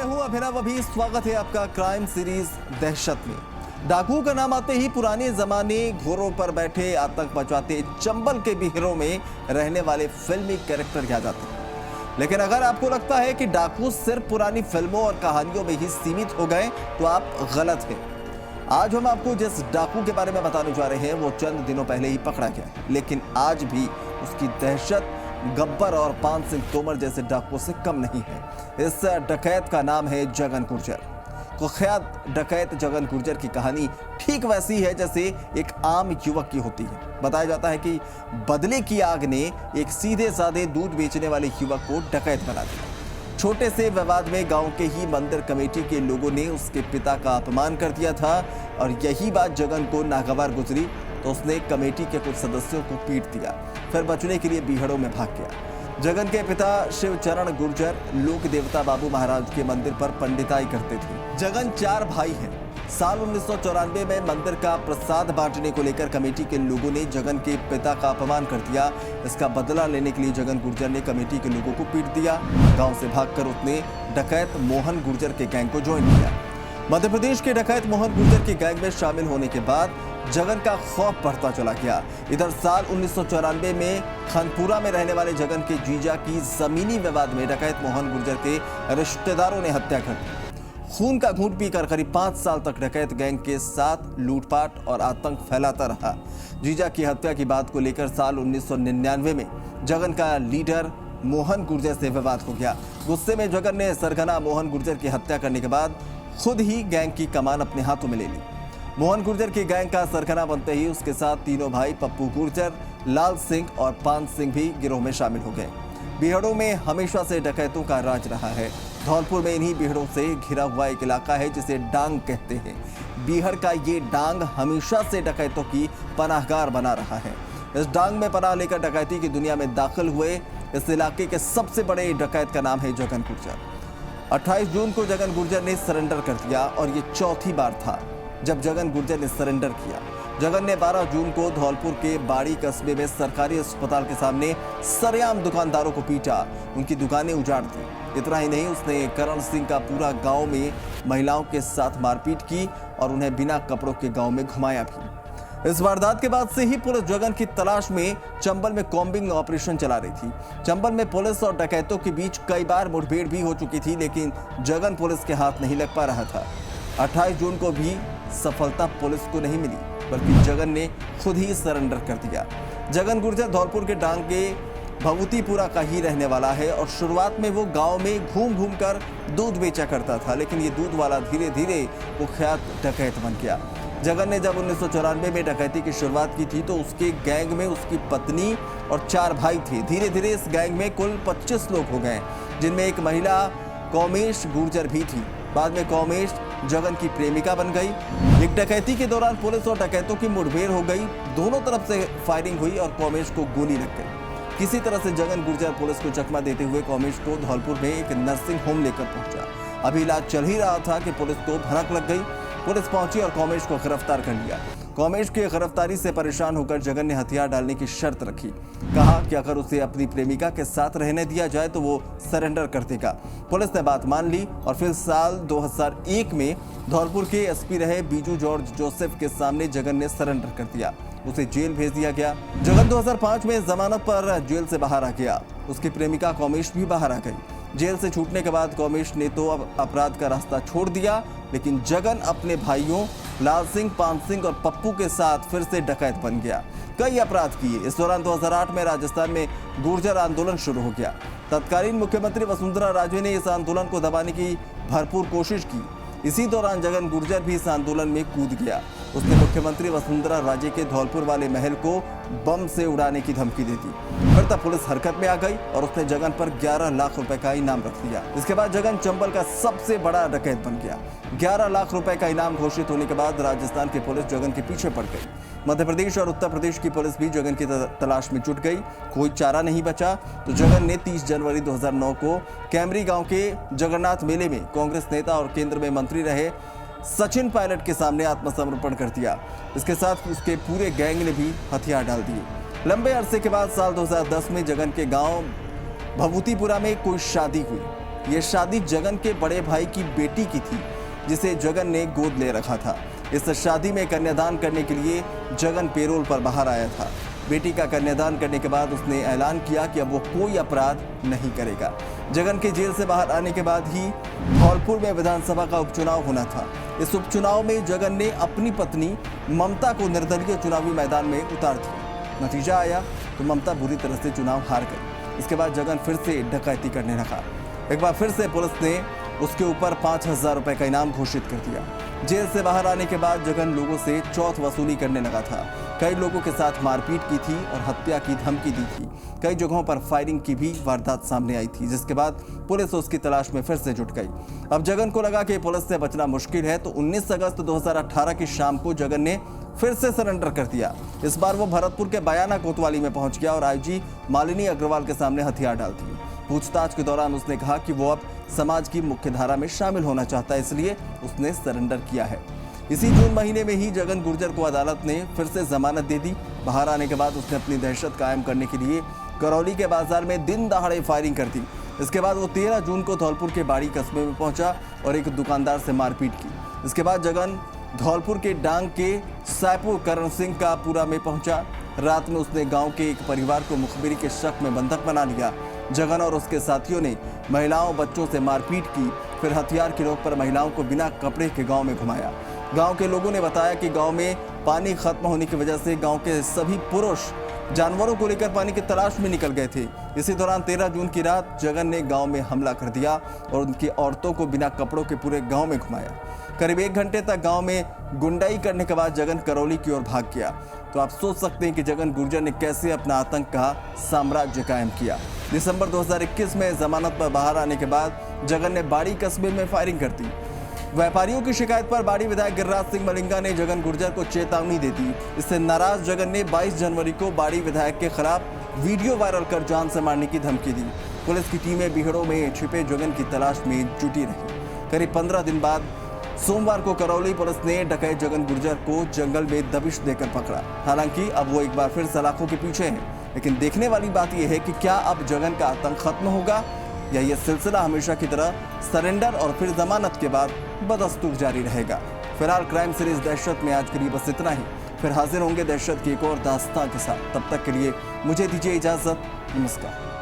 मैं हूं अभिनव। अभी स्वागत है आपका क्राइम सीरीज दहशत में। डाकू का नाम आते ही पुराने जमाने घोड़ों पर बैठे आतंक मचाते चंबल के बिहरों में रहने वाले फिल्मी कैरेक्टर याद आते हैं। लेकिन अगर आपको लगता है कि डाकू सिर्फ पुरानी फिल्मों और कहानियों में ही सीमित हो गए तो आप गलत हैं। आज हम आपको जिस डाकू के बारे में बताने जा रहे हैं वो चंद दिनों पहले ही पकड़ा गया है, लेकिन आज भी उसकी दहशत गब्बर और पान सिंह तोमर जैसे डाकुओं से कम नहीं है। इस डकैत का नाम है जगन गुर्जर। कुख्यात डकैत जगन गुर्जर की कहानी ठीक वैसी है जैसे एक आम युवक की होती है। बताया जाता है कि बदले की आग ने एक सीधे साधे दूध बेचने वाले युवक को डकैत बना दिया। छोटे से विवाद में गांव के ही मंदिर कमेटी के लोगों ने उसके पिता का अपमान कर दिया था और यही बात जगन को नागवार गुजरी तो उसने कमेटी के कुछ सदस्यों को पीट दिया, फिर बचने के लिए बीहड़ों में भाग गया। जगन के पिता शिवचरण गुर्जर लोक देवता बाबू महाराज के मंदिर पर पंडिताई करते थे। जगन 4 भाई हैं। साल 1994 में मंदिर का प्रसाद बांटने को लेकर कमेटी के लोगों ने जगन के पिता का अपमान कर दिया। इसका बदला लेने के लिए जगन गुर्जर ने कमेटी के लोगों को पीट दिया। गांव से भागकर उसने डकैत मोहन गुर्जर के गैंग को ज्वाइन किया। मध्य प्रदेश के डकैत मोहन गुर्जर के गैंग में शामिल होने के बाद जगन का खौफ बढ़ता चला गया। इधर साल 1994 में खानपुरा में रहने वाले जगन के जीजा की जमीनी विवाद में डकैत मोहन गुर्जर के रिश्तेदारों ने हत्या कर दी। खून का घूंट पीकर करीब 5 साल तक डकैत गैंग के साथ लूटपाट और आतंक फैलाता रहा। जीजा की हत्या की बात को लेकर साल 1999 में जगन का लीडर मोहन गुर्जर से विवाद हो गया। गुस्से में जगन ने सरगना मोहन गुर्जर की हत्या करने के बाद खुद ही गैंग की कमान अपने हाथों में ले ली। मोहन गुर्जर की गैंग का सरगना बनते ही उसके साथ तीनों भाई पप्पू गुर्जर, लाल सिंह और पान सिंह भी गिरोह में शामिल हो गए। बीहड़ों में हमेशा से डकैतों का राज रहा है। धौलपुर में इन्हीं बीहड़ों से घिरा हुआ एक इलाका है जिसे डांग कहते हैं। बीहड़ का ये डांग हमेशा से डकैतों की पनाहगार बना रहा है। इस डांग में पनाह लेकर डकैती की दुनिया में दाखिल हुए इस इलाके के सबसे बड़े डकैत का नाम है जगन गुर्जर। 28 जून को जगन गुर्जर ने सरेंडर कर दिया और ये चौथी बार था जब जगन गुर्जर ने सरेंडर किया। जगन ने 12 जून को धौलपुर के बाड़ी कस्बे में सरकारी अस्पताल के सामने सरेआम दुकानदारों को पीटा, उनकी दुकानें उजाड़ दी। इतना ही नहीं, उसने करण सिंह का पूरा गांव में महिलाओं के साथ मारपीट की और उन्हें बिना कपड़ों के गांव में घुमाया भी। इस वारदात के बाद से ही पुलिस जगन की तलाश में चंबल में कॉम्बिंग ऑपरेशन चला रही थी। चंबल में पुलिस और डकैतों के बीच कई बार मुठभेड़ भी हो चुकी थी, लेकिन जगन पुलिस के हाथ नहीं लग पा रहा था। 28 जून को भी सफलता पुलिस को नहीं मिली, बल्कि जगन ने खुद ही सरेंडर कर दिया। जगन गुर्जर धौलपुर के डांग के भभूतिपुरा का ही रहने वाला है और शुरुआत में वो गांव में घूम घूम कर दूध बेचा करता था, लेकिन ये दूध वाला धीरे धीरे कुख्यात डकैत बन गया। जगन ने जब 1994 में डकैती की शुरुआत की थी तो उसके गैंग में उसकी पत्नी और 4 भाई थे। धीरे धीरे इस गैंग में कुल 25 लोग हो गए, जिनमें एक महिला कौमेश गुर्जर भी थी। बाद में कौमेश जगन की प्रेमिका बन गई। एक डकैती के दौरान पुलिस और डकैतों की मुठभेड़ हो गई। दोनों तरफ से फायरिंग हुई और कौमेश को गोली लग गई। किसी तरह से जगन गुर्जर पुलिस को चकमा देते हुए कौमेश को धौलपुर में एक नर्सिंग होम लेकर पहुंचा। अभी इलाज चल ही रहा था कि पुलिस को भनक लग गई। पुलिस पहुंची और कौमेश को गिरफ्तार कर लिया। कौमेश की गिरफ्तारी से परेशान होकर जगन ने हथियार डालने की शर्त रखी। कहा कि अगर उसे अपनी प्रेमिका के साथ रहने दिया जाए तो वो सरेंडर कर देगा। पुलिस ने बात मान ली और फिर साल 2001 में धौलपुर के एसपी रहे बीजू जॉर्ज जोसेफ के सामने जगन ने सरेंडर कर दिया। उसे जेल भेज दिया गया। जगन 2005 में जमानत पर जेल से बाहर आ गया। उसकी प्रेमिका कौमेश भी बाहर आ गई। जेल से छूटने के बाद कौमेश ने तो अब अपराध का रास्ता छोड़ दिया, लेकिन जगन अपने भाइयों लाल सिंह, पान सिंह और पप्पू के साथ फिर से डकैत बन गया। कई अपराध किए। इस दौरान 2008 में राजस्थान में गुर्जर आंदोलन शुरू हो गया। तत्कालीन मुख्यमंत्री वसुंधरा राजे ने इस आंदोलन को दबाने की भरपूर कोशिश की। इसी दौरान जगन गुर्जर भी इस आंदोलन में कूद गया। उसने मुख्यमंत्री वसुंधरा राजे के धौलपुर वाले महल को बम से उड़ाने की धमकी दे दी। फिर तब पुलिस हरकत में आ गई और उसने जगन पर 11 लाख रुपए का इनाम रख दिया। इसके बाद जगन चंबल का सबसे बड़ा डकैत बन गया। 11 लाख रुपए का इनाम घोषित होने के बाद राजस्थान की पुलिस जगन के पीछे पड़ गई। मध्य प्रदेश और उत्तर प्रदेश की पुलिस भी जगन की तलाश में जुट गई। कोई चारा नहीं बचा तो जगन ने 30 जनवरी 2009 को कैमरी गांव के जगन्नाथ मेले में कांग्रेस नेता और केंद्र में मंत्री रहे सचिन पायलट के सामने आत्मसमर्पण कर दिया। इसके साथ उसके पूरे गैंग ने भी हथियार डाल दिए। लंबे अरसे के बाद साल 2010 में जगन के गांव भभूतिपुरा में कोई शादी हुई। ये शादी जगन के बड़े भाई की बेटी की थी, जिसे जगन ने गोद ले रखा था। इस शादी में कन्यादान करने के लिए जगन पेरोल पर बाहर आया था। बेटी का कन्यादान करने के बाद उसने ऐलान किया कि अब वो कोई अपराध नहीं करेगा। जगन के जेल से बाहर आने के बाद ही धौलपुर में विधानसभा का उपचुनाव होना था। इस उपचुनाव में जगन ने अपनी पत्नी ममता को निर्दलीय चुनावी मैदान में उतार दिया। नतीजा आया तो ममता बुरी तरह से चुनाव हार गई। इसके बाद जगन फिर से डकैती करने लगा। एक बार फिर से पुलिस ने उसके ऊपर 5,000 रुपए का इनाम घोषित कर दिया। जेल से बाहर आने के बाद जगन लोगों से चौथ वसूली करने लगा था। कई लोगों के साथ मारपीट की थी और हत्या की धमकी दी थी। कई जगहों पर फायरिंग की भी वारदात सामने आई थी, जिसके बाद पुलिस उसकी तलाश में फिर से जुट गई। अब जगन को लगा कि पुलिस से बचना मुश्किल है, तो 19 अगस्त 2018 की शाम को जगन ने फिर से सरेंडर कर दिया। इस बार वो भरतपुर के बयाना कोतवाली में पहुंच गया और आईजी मालिनी अग्रवाल के सामने हथियार डाल दिए। पूछताछ के दौरान उसने कहा कि वो अब समाज की मुख्यधारा में शामिल होना चाहता है, इसलिए उसने सरेंडर किया है। इसी जून महीने में ही जगन गुर्जर को अदालत ने फिर से जमानत दे दी। बाहर आने के बाद उसने अपनी दहशत कायम करने के लिए करौली के बाजार में दिन दहाड़े फायरिंग कर दी। इसके बाद वो 13 जून को धौलपुर के बाड़ी कस्बे में पहुंचा और एक दुकानदार से मारपीट की। इसके बाद जगन धौलपुर के डांग के सायपुर करण सिंह का पूरा में पहुंचा। रात में उसने गांव के एक परिवार को मुखबिरी के शक में बंधक बना लिया। जगन और उसके साथियों ने महिलाओं बच्चों से मारपीट की, फिर हथियार की नोक पर महिलाओं को बिना कपड़े के गांव में घुमाया। गांव के लोगों ने बताया कि गांव में पानी खत्म होने की वजह से गांव के सभी पुरुष जानवरों को लेकर पानी की तलाश में निकल गए थे। इसी दौरान 13 जून की रात जगन ने गांव में हमला कर दिया और उनकी औरतों को बिना कपड़ों के पूरे गांव में घुमाया। करीब 1 घंटे तक गांव में गुंडाई करने के बाद जगन करौली की ओर भाग गया। तो आप सोच सकते हैं कि जगन गुर्जर ने कैसे अपना आतंक का साम्राज्य कायम किया। दिसंबर 2021 में जमानत पर बाहर आने के बाद जगन ने बाड़ी कस्बे में फायरिंग कर दी। व्यापारियों की शिकायत पर बाड़ी विधायक गिरिराज सिंह मलिंगा ने जगन गुर्जर को चेतावनी दे दी। इससे नाराज जगन ने 22 जनवरी को बाड़ी विधायक के खिलाफ वीडियो वायरल कर जान से मारने की धमकी दी। पुलिस की टीमें बिहड़ों में छिपे जगन की तलाश में जुटी रही। करीब 15 दिन बाद सोमवार को करौली पुलिस ने डकैत जगन गुर्जर को जंगल में दबिश देकर पकड़ा। हालांकि अब वो एक बार फिर सलाखों के पीछे है, लेकिन देखने वाली बात यह है कि क्या अब जगन का आतंक खत्म होगा या यह सिलसिला हमेशा की तरह सरेंडर और फिर जमानत के बाद बदस्तूर जारी रहेगा। फिलहाल क्राइम सीरीज दहशत में आज के लिए बस इतना ही। फिर हाजिर होंगे दहशत की एक और दास्तां के साथ। तब तक के लिए मुझे दीजिए इजाजत। नमस्कार।